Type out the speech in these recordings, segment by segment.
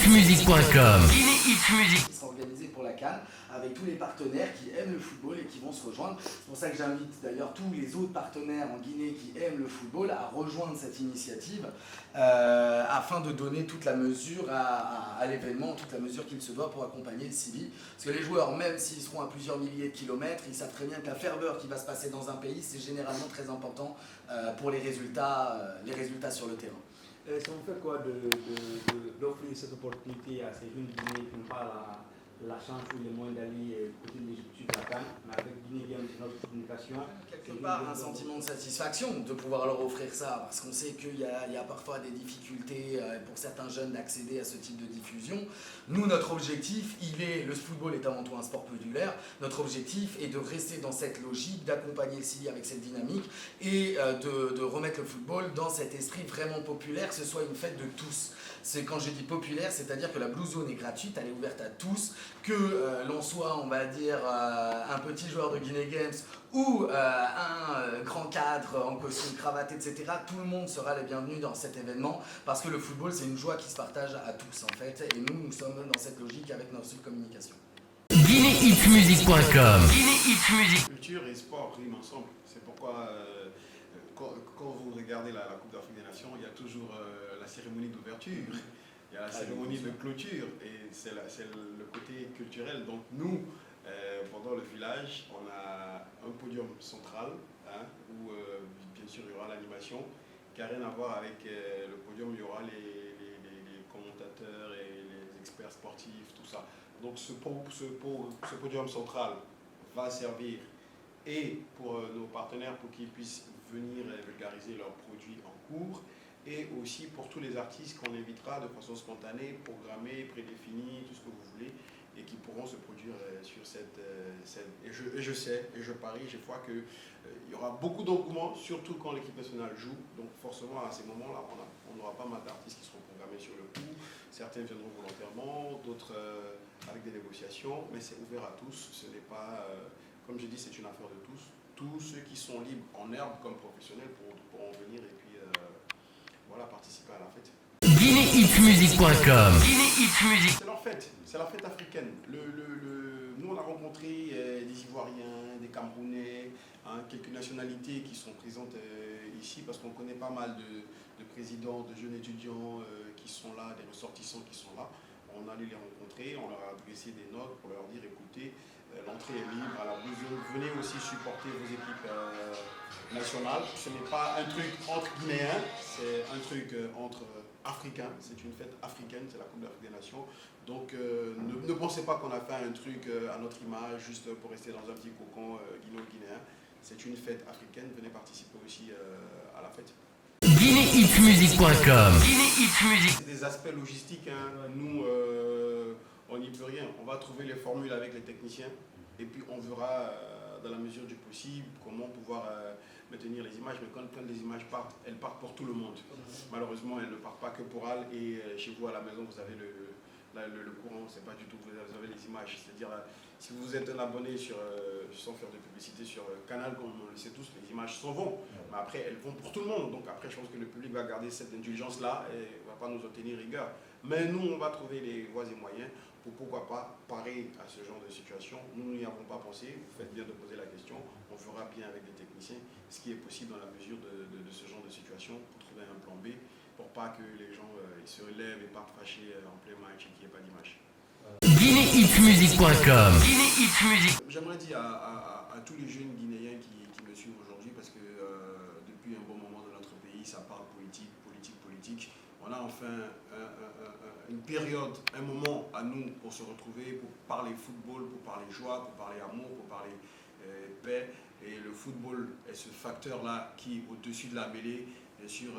guinéhitsmusic.com. Qui sera organisé pour la CAN avec tous les partenaires qui aiment le football et qui vont se rejoindre. C'est pour ça que j'invite d'ailleurs tous les autres partenaires en Guinée qui aiment le football à rejoindre cette initiative afin de donner toute la mesure à l'événement, toute la mesure qu'il se doit pour accompagner le CIVI. Parce que les joueurs, même s'ils seront à plusieurs milliers de kilomètres, ils savent très bien que la ferveur qui va se passer dans un pays, c'est généralement très important pour les résultats sur le terrain. Ça vous fait quoi d'offrir cette opportunité à ces jeunes Guinéens qui n'ont pas la chance ou les moyens d'aller côté de l'Égypte de la CAN, mais avec Guinée Games et notre communication? Quelque part un sentiment de satisfaction de pouvoir leur offrir ça, parce qu'on sait qu'il y a parfois des difficultés pour certains jeunes d'accéder à ce type de diffusion. Nous, notre objectif, le football est avant tout un sport populaire, notre objectif est de rester dans cette logique, d'accompagner le CIVI avec cette dynamique et de remettre le football dans cet esprit vraiment populaire, que ce soit une fête de tous. C'est quand je dis populaire, c'est-à-dire que la Blue Zone est gratuite, elle est ouverte à tous, que l'on soit, on va dire, un petit joueur de Guinée Games ou un grand cadre en costume, cravate, etc. Tout le monde sera les bienvenus dans cet événement parce que le football, c'est une joie qui se partage à tous en fait. Et nous sommes dans cette logique avec notre communication. guinéhitsmusic.com. Culture et sport riment ensemble. C'est pourquoi quand vous regardez la Coupe d'Afrique des Nations, il y a toujours la cérémonie d'ouverture, il y a la cérémonie de clôture et c'est le côté culturel. Donc nous, pendant le village, on a un podium central où bien sûr il y aura l'animation qui n'a rien à voir avec le podium, il y aura les commentateurs et les experts sportifs, tout ça. Donc ce podium central va servir et pour nos partenaires pour qu'ils puissent venir vulgariser leurs produits en cours et aussi pour tous les artistes qu'on invitera de façon spontanée, programmée, prédéfinie, tout ce que vous voulez et qui pourront se produire sur cette scène. Et je sais, et je parie, je vois qu'il y aura beaucoup d'engouement, surtout quand l'équipe nationale joue. Donc forcément à ces moments-là, on aura pas mal d'artistes qui seront programmés sur le coup. Certains viendront volontairement, d'autres avec des négociations, mais c'est ouvert à tous. Ce n'est pas, comme je dis, c'est une affaire de tous. Tous ceux qui sont libres en herbe comme professionnels pourront venir et puis voilà, participer à la fête. guinéhitsmusic.com. C'est la fête africaine. Nous, on a rencontré des Ivoiriens, des Camerounais, quelques nationalités qui sont présentes ici parce qu'on connaît pas mal de présidents, de jeunes étudiants qui sont là, des ressortissants qui sont là. On allait les rencontrer, on leur a adressé des notes pour leur dire écoutez, l'entrée est libre à la Blue Zone, venez aussi supporter vos équipes nationales. Ce n'est pas un truc entre Guinéens, c'est un truc entre Africains. C'est une fête africaine, c'est la Coupe d'Afrique des Nations. Donc ne pensez pas qu'on a fait un truc à notre image juste pour rester dans un petit cocon guinéo-guinéen. C'est une fête africaine, venez participer aussi à la fête. guinéhitsmusic.com. C'est des aspects logistiques, nous on n'y peut rien. On va trouver les formules avec les techniciens et puis on verra dans la mesure du possible comment pouvoir maintenir les images. Mais quand les images partent, elles partent pour tout le monde. Malheureusement, elles ne partent pas que pour Al et chez vous à la maison, vous avez le courant, c'est pas du tout, vous avez les images. C'est-à-dire, si vous êtes un abonné sans faire de publicité sur Canal, comme on le sait tous, les images s'en vont. Mais après, elles vont pour tout le monde. Donc après, je pense que le public va garder cette indulgence-là et ne va pas nous en tenir rigueur. Mais nous, on va trouver les voies et moyens pour pourquoi pas parer à ce genre de situation. Nous n'y avons pas pensé, vous faites bien de poser la question. On fera bien avec des techniciens ce qui est possible dans la mesure de ce genre de situation pour trouver un plan B, pour pas que les gens ils se lèvent et partent fâchés en plein match et qu'il n'y ait pas d'image. guinéhitsmusic.com. J'aimerais dire à tous les jeunes Guinéens qui me suivent aujourd'hui, parce que depuis un bon moment dans notre pays, ça parle politique. On a enfin une période, un moment à nous pour se retrouver, pour parler football, pour parler joie, pour parler amour, pour parler paix. Et le football est ce facteur-là qui, au-dessus de la mêlée, bien sûr,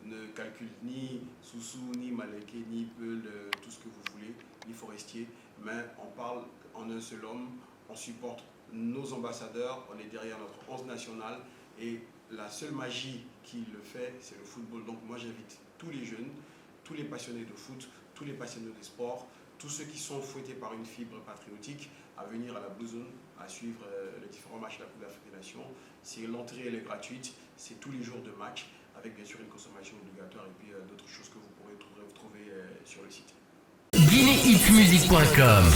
ne calcule ni Soussou, ni Maléké, ni Peul, tout ce que vous voulez, ni Forestier. Mais on parle en un seul homme, on supporte nos ambassadeurs, on est derrière notre 11 national et la seule magie qui le fait, c'est le football. Donc moi j'invite tous les jeunes, tous les passionnés de foot, tous les passionnés de sport, tous ceux qui sont fouettés par une fibre patriotique à venir à la Blue Zone, à suivre les différents matchs de la Coupe d'Afrique des Nations. L'entrée elle est gratuite, c'est tous les jours de match, avec bien sûr une consommation obligatoire et puis d'autres choses que vous pourrez trouver sur le site. guinéhitsmusic.com.